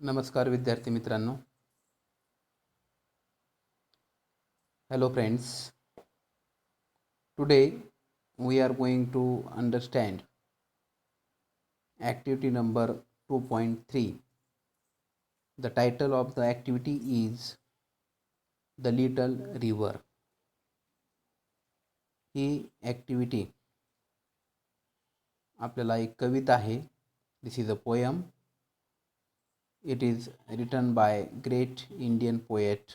नमस्कार विद्यार्थी मित्रांनो. Hello friends. Today we are going to understand activity number 2.3. The title of the activity is The Little River. ही activity आपल्याला एक कविता आहे. This is a poem. It is written by great Indian poet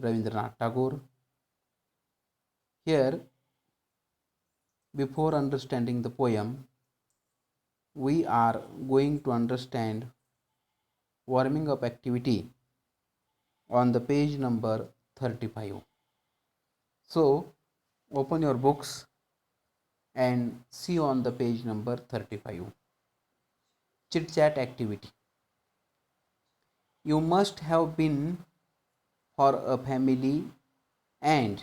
Rabindranath Tagore. Here, before understanding the poem, we are going to understand warming up activity on the page number 35. So, open your books and see on the page number 35. Chit chat activity. You must have been for a family and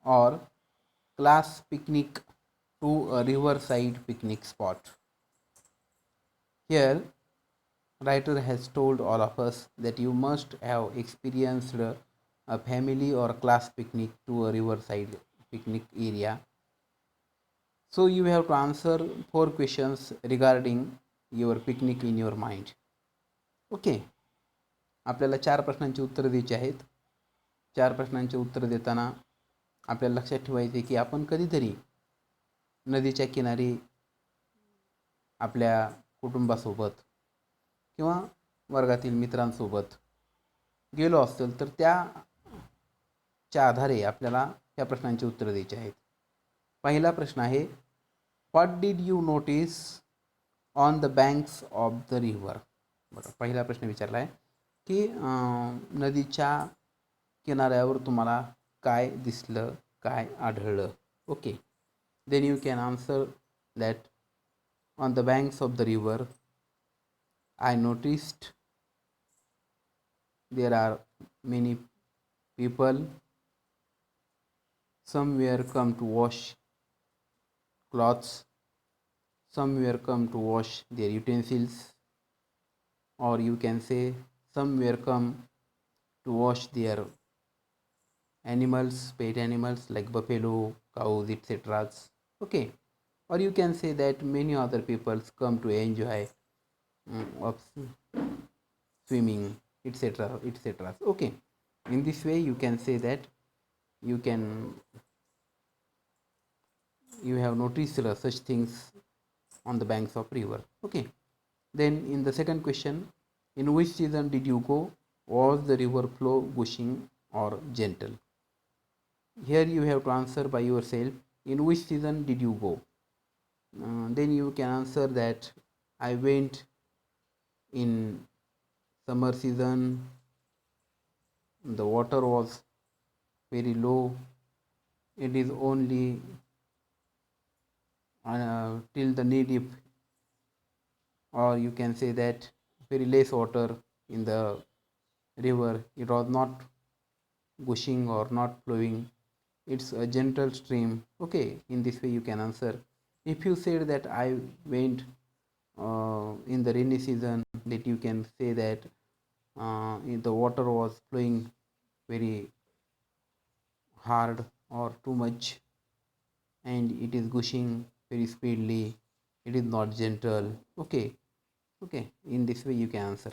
or class picnic to a riverside picnic spot. Here, writer has told all of us that you must have experienced a family or class picnic to a riverside picnic area. So you have to answer 4 questions regarding your picnic in your mind. Okay. आपल्याला 4 प्रश्नांची उत्तरं द्यायची आहेत. 4 प्रश्नांची उत्तरं देताना आपल्याला लक्षात ठेवायचे की आपण कधीतरी नदीच्या किनारी आपल्या कुटुंबासोबत किंवा वर्गातील मित्रांसोबत गेलो असेल तर त्याच्या आधारे आपल्याला या प्रश्नांची उत्तरं द्यायची आहेत. पहिला प्रश्न आहे, what did you notice on the banks of the river. बरं, पहिला प्रश्न विचारला आहे की नदीच्या किनाऱ्यावर तुम्हाला काय दिसलं, काय आढळलं. Okay. Then you can answer that on the banks of the river I noticed there are many people. Some were come to wash clothes, some were come to wash their utensils, or you can say some were come to wash their animals, pet animals like buffalo, cows, etc. Okay. Or you can say that many other people come to enjoy of swimming, etc. Okay. In this way you can say that you have noticed such things on the banks of river. Okay. Then in the second question, in which season did you go? Was the river flow gushing or gentle? Here you have to answer by yourself, in which season did you go. Then you can answer that I went in summer season. The water was very low. It is only till the knee deep, or you can say that very less water in the river. It was not gushing or not flowing. It's a gentle stream. Okay. In this way you can answer. If you said that I went in the rainy season, that you can say that the water was flowing very hard or too much, and it is gushing very speedily. It is not gentle. Okay. In this way you can answer.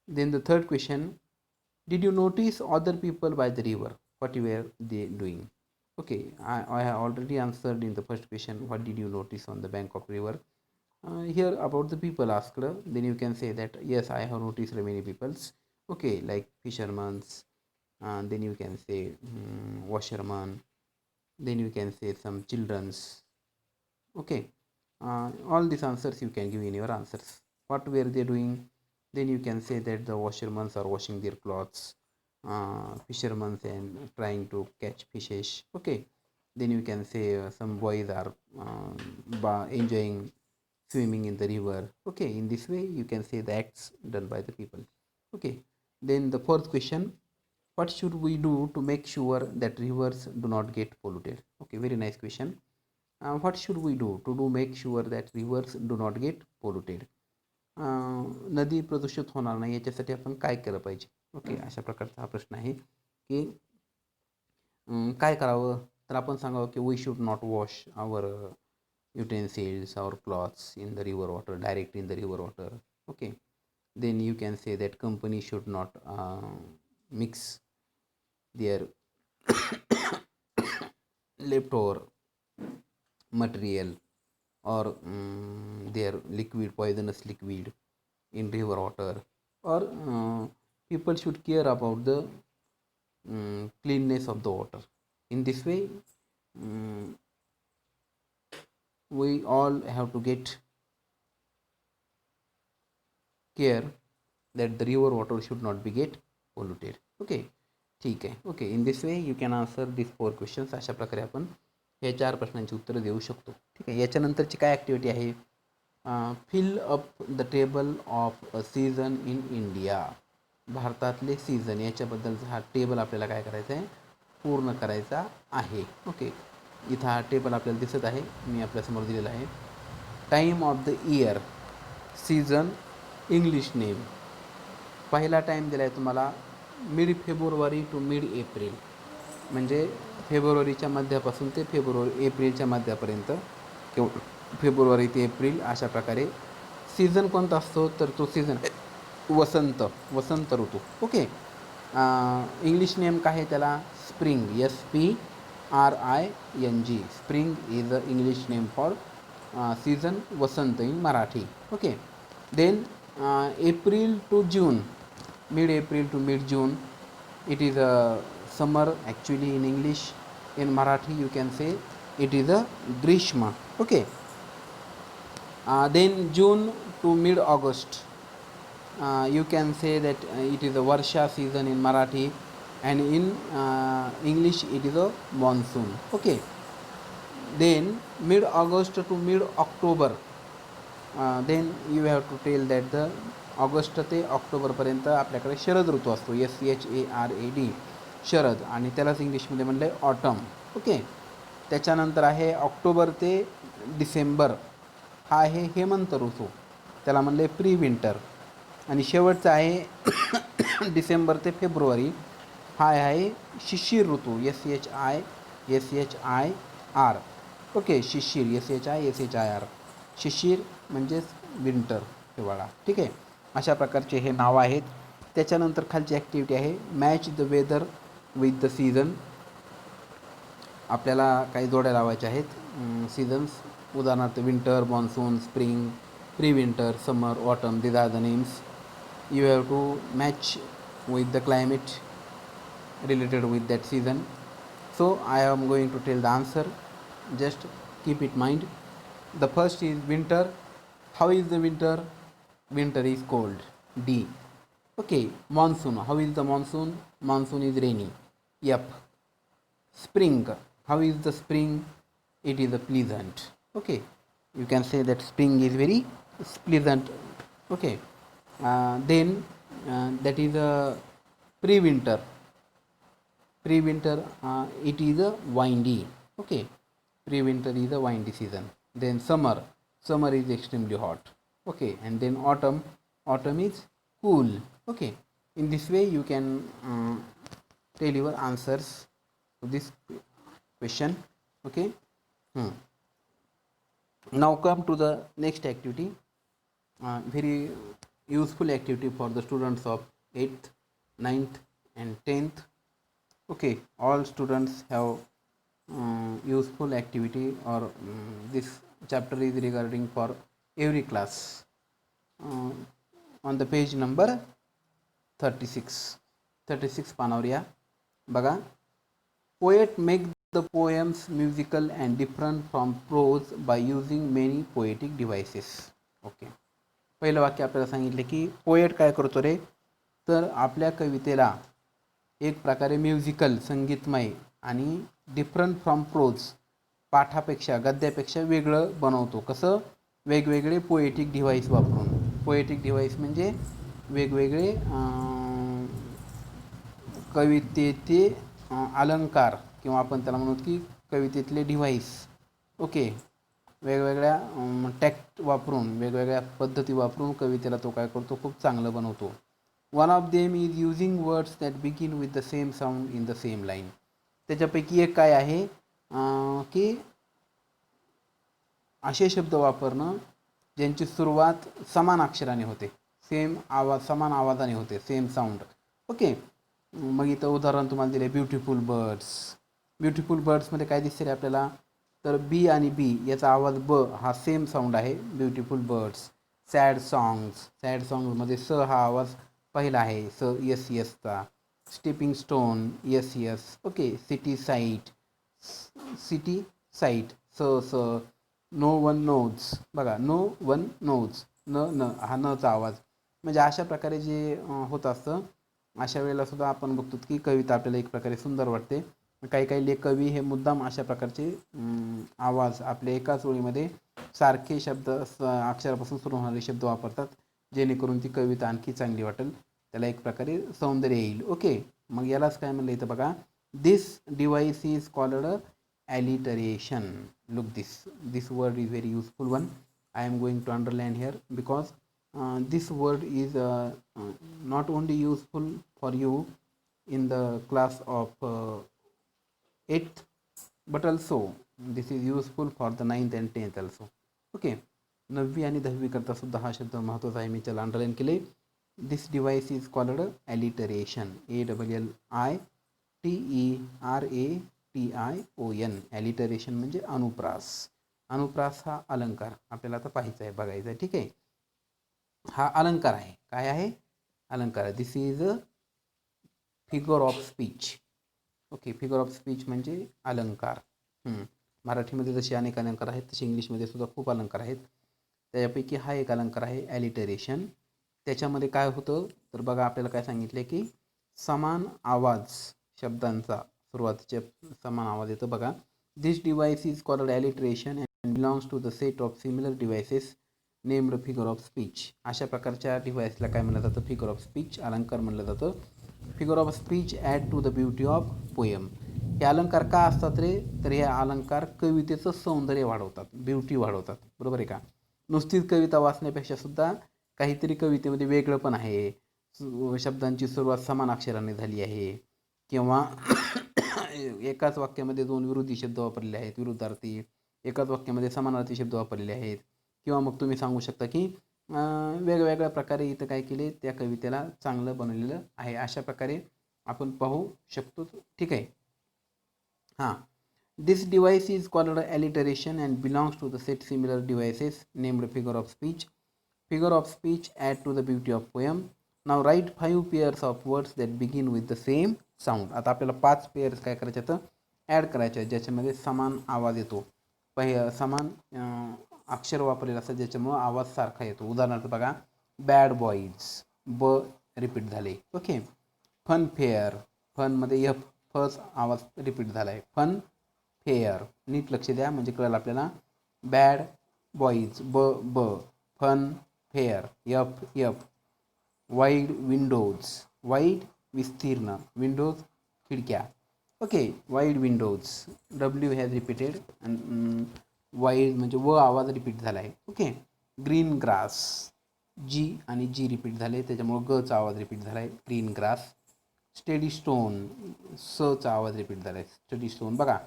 Then the third question, did you notice other people by the river? What were they doing? Okay, I have already answered in the first question, what did you notice on the bank of river. Here about the people asked, then you can say that yes, I have noticed many peoples. Okay, like fishermen, then you can say washerman, then you can say some children's. Okay, all these answers you can give in your answers. What were they doing? Then you can say that the washermen are washing their clothes, fishermen and trying to catch fishes. Okay, then you can say some boys are enjoying swimming in the river. Okay, in this way you can say the acts done by the people. Okay. Then the fourth question, what should we do to make sure that rivers do not get polluted? Okay, very nice question. What should we do to make sure that rivers do not get polluted? नदी प्रदूषित होणार नाही याच्यासाठी आपण काय केलं पाहिजे. Okay, अशा प्रकारचा हा प्रश्न आहे की काय करावं. तर आपण सांगावं की we should not wash our utensils or cloths in the river water, direct in the river water. Okay, then you can say that company should not mix their leftover material or their liquid, poisonous liquid in river water, or people should care about the cleanness of the water. In this way, we all have to get care that the river water should not be get polluted. Okay, ठीक आहे. Okay, in this way you can answer this 4 questions. अशा प्रकारे आपण हे 4 प्रश्नांची उत्तरं देऊ शकतो. ठीक आहे. याच्यानंतरची काय ॲक्टिव्हिटी आहे, fill up the table of a season in India. भारतातले सीझन याच्याबद्दलचा हा टेबल आपल्याला काय करायचा आहे, पूर्ण करायचा आहे. ओके, इथं हा टेबल आपल्याला दिसत आहे, मी आपल्यासमोर दिलेला आहे. Time of the year, season, English name. पहिला टाईम दिला आहे तुम्हाला mid February to mid April, म्हणजे फेब्रुवारीच्या मध्यापासून ते एप्रिलच्या मध्यापर्यंत किंवा फेब्रुवारी ते एप्रिल अशा प्रकारे. सीझन कोणता असतो, तर तो सीझन वसंत ऋतू. ओके, इंग्लिश नेम काय आहे त्याला, spring, SPRING. Spring is a English name for season, vasant in Marathi. Okay, then April to June, mid April to mid June, it is a summer actually in English. In Marathi you can say it is a Grishma. Okay, then June to mid August, you can say that it is a Varsha season in Marathi, and in English it is a monsoon. Okay, then mid August to mid October, then you have to tell that the August ते ऑक्टोबरपर्यंत आपल्याकडे शरद ऋतू असतो, SHARAD, Sharad, आणि त्यालाच इंग्लिशमध्ये म्हणलं आहे ऑटम. ओके, त्याच्यानंतर आहे ऑक्टोबर ते डिसेंबर, हा आहे हेमंत ऋतू, त्याला म्हणलं आहे प्री विंटर. आणि शेवटचा आहे डिसेंबर ते फेब्रुवारी, हा आहे शिशिर ऋतू, SHIR. ओके, शिशिर, SHIR, शिशिर म्हणजेच विंटर, हिवाळा. ठीक आहे, अशा प्रकारचे हे नाव आहेत. त्याच्यानंतर खालची ॲक्टिव्हिटी आहे match the weather with the season. आपल्याला काही जोड्या लावायच्या आहेत सीझन्स, उदाहरणार्थ winter, monsoon, spring, pre winter, summer, autumn. These are the names. You have to match with the climate related with that season. So I am going to tell the answer, just keep it mind. The first is winter. How is the winter? Winter is cold, D. Okay, monsoon. How is the monsoon? Monsoon is rainy, F. Spring. How is the spring? It is a pleasant. Okay, you can say that spring is very pleasant. Okay, then that is a pre-winter. Pre-winter, it is a windy. Okay, pre-winter is a windy season. Then summer is extremely hot. Okay, and then autumn is cool. Okay, in this way you can tell your answers to this question. Okay, now come to the next activity, very useful activity for the students of 8th, 9th and 10th. Okay, all students have useful activity, or this chapter is regarding for every class. On the page number 36 पानावर या बघा. Poet make the poems musical and different from prose by using many poetic devices. Okay, पहिलं वाक्य आपल्याला सांगितले की poet काय करतो रे, तर आपल्या कवितेला एक प्रकारे म्युझिकल, संगीतमय, आणि डिफरंट फ्रॉम प्रोज, पाठापेक्षा, गद्यापेक्षा वेगळं बनवतो. कसं? वेगवेगळे पोएटिक डिव्हाइस वापरून. पोएटिक डिव्हाइस म्हणजे वेगवेगळे कवितेचे अलंकार, किंवा आपण त्याला म्हणू की कवितेतले डिव्हाइस. ओके, वेगवेगळ्या टॅक्ट वापरून, वेगवेगळ्या पद्धती वापरून कवितेला तो काय करतो, खूप चांगलं बनवतो. One of them is using words that begin with the same sound in the same line. त्याच्यापैकी एक काय आहे की असे शब्द वापरणं ज्यांची सुरुवात समान अक्षराने होते, सेम आवाज, समान आवाजाने होते, सेम साऊंड. ओके. मग इथं उदाहरण तुम्हाला दिले, ब्युटिफुल बर्ड्स. ब्युटिफुल बर्ड्समध्ये काय दिसते रे आपल्याला, तर बी आणि बी याचा आवाज ब हा सेम साऊंड आहे, beautiful birds. Sad songs, sad सॉंग्समध्ये स हा आवाज पहिला आहे, स यस यसचा. Stepping stone, S S. Okay. City sight, city sight, स स. नो वन नोज, बघा, नो वन नोज, न न हा नचा आवाज. म्हणजे अशा प्रकारे जे होत असतं, अशा वेळेला सुद्धा आपण बघतो की कविता आपल्याला एक प्रकारे सुंदर वाटते. काही काही कवी हे मुद्दाम अशा प्रकारचे आवाज आपल्या एकाच ओळीमध्ये सारखे शब्द अक्षरापासून सुरू होणारे शब्द वापरतात, जेणेकरून ती कविता आणखी चांगली वाटेल, त्याला एक प्रकारे सौंदर्य येईल. ओके. मग यालाच काय म्हणलं इथं बघा, this device is called alliteration. Look, this word is very useful one. I am going to underline here because this word is not only useful for you in the class of 8th, but also this is useful for the 9th and 10th also. Okay. 9वी आणि 10वी करता सुद्धा हा शब्द महत्त्वाचा आहे, मी त्याला underline केले. This device is called alliteration, alliteration. Alliteration म्हणजे अनुप्रास. अनुप्रास हा अलंकार आपल्याला आता पाहायचा आहे, बघायचा आहे. ठीक आहे. हा अलंकार आहे. काय आहे? अलंकार आहे. This is a figure of speech. Okay. Figure of speech म्हणजे अलंकार. मराठीमध्ये जसे अनेक अलंकार आहेत, तसे इंग्लिशमध्ये सुद्धा खूप अलंकार आहेत. त्यापैकी हा एक अलंकार आहे ॲलिटरेशन. त्याच्यामध्ये काय होतं तर बघा, आपल्याला काय सांगितले की समान आवाज शब्दांचा सुरुवातीचे समान आवाज येतो. बघा, this device is called alliteration and belongs to the set of similar devices named figure of speech. अशा प्रकारच्या डिव्हाइसला काय म्हणलं जातं? फिगर ऑफ स्पीच, अलंकार म्हणलं जातं. Figure of speech add to the beauty of poem. हे अलंकार का असतात रे? तर हे अलंकार कवितेचं सौंदर्य वाढवतात, ब्युटी वाढवतात. बरोबर आहे का? नुसतीच कविता वाचण्यापेक्षा सुद्धा काहीतरी कवितेमध्ये वेगळं पण आहे. शब्दांची सुरुवात समान अक्षराने झाली आहे, किंवा एकाच वाक्यामध्ये दोन विरोधी शब्द वापरलेले आहेत, विरुद्धार्थी. एकाच वाक्यामध्ये समानार्थी शब्द वापरलेले आहेत. किंवा मग तुम्ही सांगू शकता की वेगवेगळ्या प्रकारे इथं काय केले, त्या कवितेला चांगलं बनवलेलं आहे. अशा प्रकारे आपण पाहू शकतो. ठीक आहे. हां. This device is called alliteration and belongs to the set similar devices named figure of speech. Figure of speech add to the beauty of poem. Now write 5 pairs of words that begin with the same sound. आता आपल्याला 5 pairs काय करायचे तर add करायचे, ज्याच्यामध्ये समान आवाज येतो, समान अक्षर वापरलेलं असतं, ज्याच्यामुळं आवाज सारखा येतो. उदाहरणार्थ बघा, बॅड बॉईज, ब रिपीट झाले. ओके. फन फेअर, फनमध्ये एफ, फच आवाज रिपीट झाला आहे. फन फेअर, नीट लक्ष द्या म्हणजे कळेल आपल्याला. बॅड बॉईज, ब ब. Fun fair, F F. Wide windows, wide विस्तीर्ण, विंडोज खिडक्या. ओके. Wide windows, W has repeated, wide म्हणजे व आवाज रिपीट झाला आहे. ओके. ग्रीन ग्रास, जी आणि जी रिपीट झाले, त्याच्यामुळं गचा आवाज रिपीट झाला आहे, ग्रीन ग्रास. स्टडी स्टोन, सचा आवाज रिपीट झाला आहे, स्टडी स्टोन. बघा,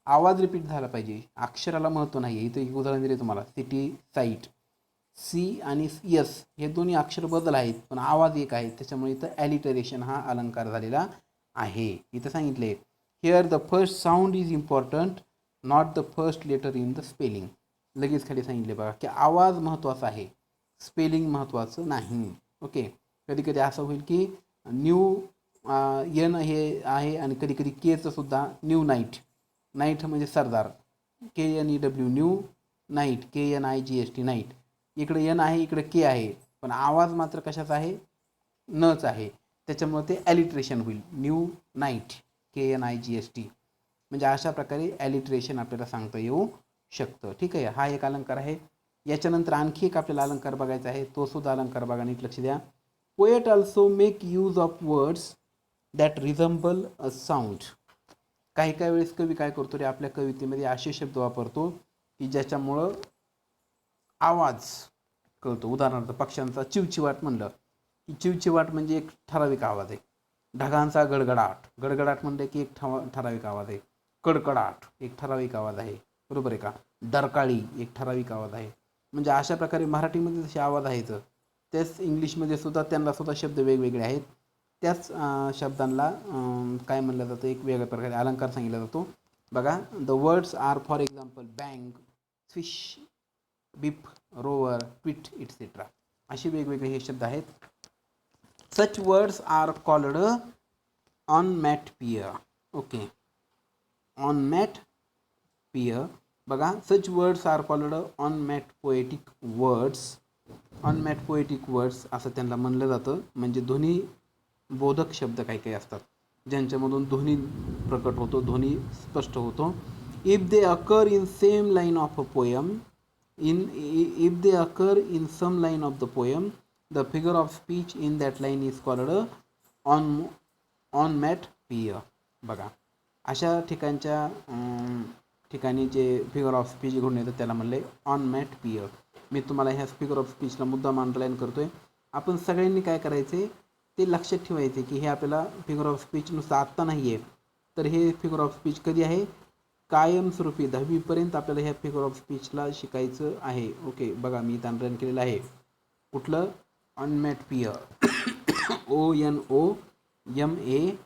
आवाज रिपीट झाला पाहिजे, अक्षराला महत्त्व नाही आहे. इथं एक उदाहरण दिले तुम्हाला, सिटी साईट. सी आणि यस हे दोन्ही अक्षर बदल आहेत, पण आवाज एक आहे, त्याच्यामुळे इथं ॲलिटरेशन हा अलंकार झालेला आहे. इथं सांगितले, here the first sound is important, not the first letter in the spelling. लगेच खाली सांगितले बघा की आवाज महत्त्वाचा आहे, स्पेलिंग महत्त्वाचं नाही. ओके. कधी कधी असं होईल की न्यू एन हे आहे आणि कधी कधी केचं सुद्धा न्यू नाईट. नाईट म्हणजे सरदार, KNEW, new night, KNIGHT night. इकडे एन आहे, इकडे के आहे, पण आवाज मात्र कशाचा आहे? नच आहे. त्याच्यामुळे ते ॲलिट्रेशन होईल, न्यू नाईट, KNIGHT. म्हणजे अशा प्रकारे ॲलिट्रेशन आपल्याला सांगता येऊ शकतं. ठीक आहे. हा एक अलंकार आहे. याच्यानंतर आणखी एक आपल्याला अलंकार बघायचा आहे, तो सुद्धा अलंकार बघा, नीट लक्ष द्या. Poet also make use of words that resemble a sound. काही काही वेळेस कवी काय करतो रे, आपल्या कवितेमध्ये असे शब्द वापरतो की ज्याच्यामुळं आवाज कळतो. उदाहरणार्थ पक्ष्यांचा चिवचिवाट म्हणलं की चिवचिवाट म्हणजे एक ठराविक आवाज आहे. ढगांचा गडगडाट, गडगडाट म्हणलं की एक ठराविक आवाज आहे. कडकडाट एक ठराविक आवाज आहे, बरोबर आहे का. डरकाळी एक ठराविक आवाज आहे. म्हणजे अशा प्रकारे मराठीमध्ये जसे आवाज आहेत त्याच इंग्लिशमध्ये सुद्धा त्यांना सुद्धा शब्द वेगवेगळे आहेत. त्याच शब्दांना काय म्हणलं जातं, एक वेगळ्या प्रकारे अलंकार सांगितला जातो. बघा, the words are for example bank, fish, beep, rover, tweet etcetera. असे वेगवेगळे हे शब्द आहेत. Such words are called onomatopoeia. Okay, onomatopoeia. बघा, such words are called onomatopoeic words. Onomatopoeic words असं त्यांना म्हणलं जातं. म्हणजे ध्वनी बोधक शब्द काही काही असतात ज्यांच्यामधून ध्वनी प्रकट होतो, ध्वनी स्पष्ट होतो. If they occur in same line of a poem, if they occur in some line of the poem, the figure of speech in that line is called onomatopoeia. बघा, अशा ठिकाणी जे फिगर ऑफ स्पीच घडून येतं त्याला म्हणले ऑनमॅटोपोइया. मी तुम्हाला ह्या फिगर ऑफ स्पीचला मुद्दाम अंडरलाईन करतोय. आपण सगळ्यांनी काय करायचे ते लक्षात ठेवायचे की हे आपल्याला फिगर ऑफ स्पीच नुसतं आत्ता नाही आहे, तर हे फिगर ऑफ स्पीच कधी आहे, कायमस्वरूपी 10वीपर्यंत आपल्याला ह्या फिगर ऑफ स्पीचला शिकायचं आहे. ओके, बघा मी इथं अंडरलाईन केलेलं आहे. कुठलं, ऑनमॅटोपोइया. ONOMATOPOEIA.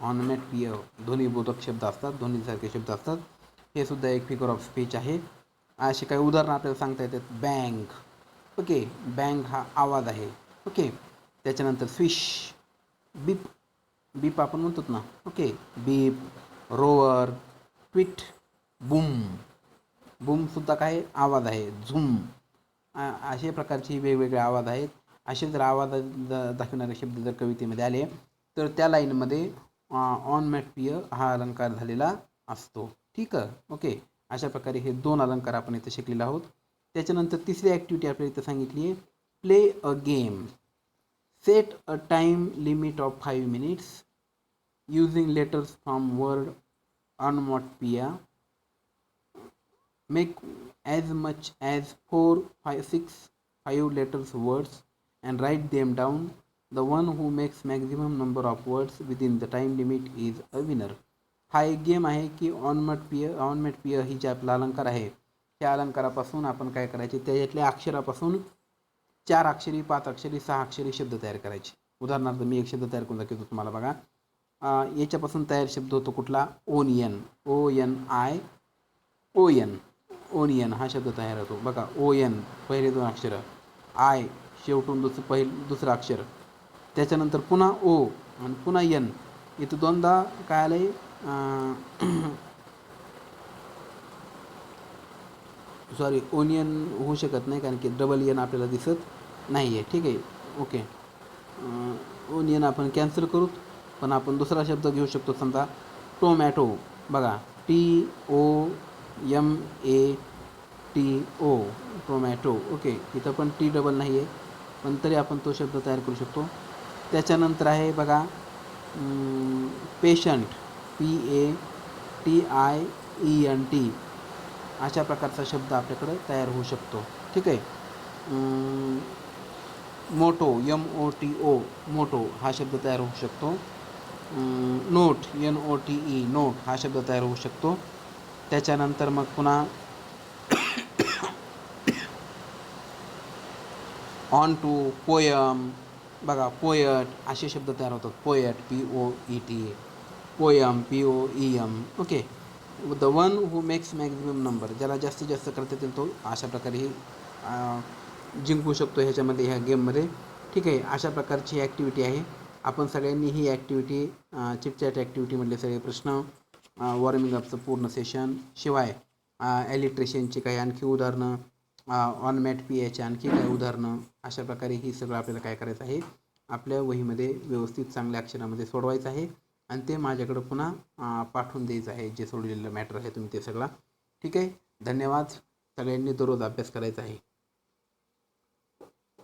ऑनमॅटोपोइया ध्वनीबोधक शब्द असतात, ध्वनीसारखे शब्द असतात. हे सुद्धा एक फिगर ऑफ स्पीच आहे. असे काही उदाहरणं आपल्याला सांगता येतात. बँक, ओके, बँक हा आवाज आहे. ओके, त्याच्यानंतर फिश, बीप, बीप आपण म्हणतो ना, ओके, बीप, रोवर, ट्विट, बूम, बूमसुद्धा काय आवाज आहे. झूम, अशा प्रकारचे वेगवेगळे आवाज आहेत. असे जर आवाज दाखवणारे शब्द जर कवितेमध्ये आले तर त्या लाईनमध्ये ऑनमॅटोपोइया हा अलंकार झालेला असतो. ठीक आहे, ओके. अशा प्रकारे हे 2 अलंकार आपण इथं शिकलेलो आहोत. त्याच्यानंतर तिसरी ॲक्टिव्हिटी आपल्याला इथं सांगितली आहे, play a game. Set a time limit of 5 minutes using letters from word onomatopoeia. Make as much as 4, 5, 6, 5 letters words and write them down. The one who makes maximum number of words within the time limit is a winner. हा एक game आहे की ऑनमॅटोपोइया ही जे आपला अलंकार आहे त्या अलंकारापासून आपण काय करायचे, त्याच्यातल्या अक्षरापासून 4 अक्षरी, 5 अक्षरी, 6 अक्षरी शब्द तयार करायचे. उदाहरणार्थ मी एक शब्द तयार करून दाखवतो तुम्हाला. बघा, याच्यापासून तयार शब्द होतो कुठला, ओनियन, ONION, ओनियन हा शब्द तयार होतो. बघा, ON पहिले 2 अक्षर, आय शेवटून दुसरं अक्षर, त्याच्यानंतर पुन्हा O आणि पुन्हा N. इथं 2दा काय आलंय, सॉरी, ओनियन होऊ शकत नाही कारण की डबल एन आपल्याला दिसत नाही आहे. ठीक आहे, ओके. ओनियन आपण कॅन्सल करू, पण आपण दुसरा शब्द घेऊ शकतो. समजा टोमॅटो. बघा, TOMATO, टोमॅटो. ओके, इथं पण टी डबल नाही आहे पण तरी आपण तो शब्द तयार करू शकतो. त्याच्यानंतर आहे बघा, पेशंट, PATIENT. अशा प्रकारचा शब्द आपल्याकडे तयार होऊ शकतो. ठीक आहे. मोटो, MOTO, मोटो हा शब्द तयार होऊ शकतो. नोट, NOTE, नोट हा शब्द तयार होऊ शकतो. त्याच्यानंतर मग पुन्हा ऑन टू, पोयम. बघा, पोएट असे शब्द तयार होतात. Poet, POET, poem, POEM. Okay, the one who makes maximum number, ज्याला जास्तीत जास्त करता येतील तो अशा प्रकारे ही जिंकू शकतो ह्याच्यामध्ये, ह्या गेममध्ये. ठीक आहे, अशा प्रकारची ॲक्टिव्हिटी आहे. आपण सगळ्यांनी ही ॲक्टिव्हिटी, चिटचॅट ॲक्टिव्हिटीमधले सगळे प्रश्न, वॉर्मिंग अपचं पूर्ण सेशन, शिवाय ॲलिट्रेशनची काही आणखी उदाहरणं, ऑनमॅटोपोइयाची आणखी काही उदाहरणं, अशा प्रकारे ही सगळं आपल्याला काय करायचं आहे, आपल्या वहीमध्ये व्यवस्थित चांगल्या अक्षरामध्ये सोडवायचं आहे आणि ते माझ्याकडं पुन्हा पाठवून द्यायचं आहे. जे सोडलेलं मॅटर आहे तुम्ही ते सगळं. ठीक आहे, धन्यवाद. सगळ्यांनी दररोज अभ्यास करायचा आहे.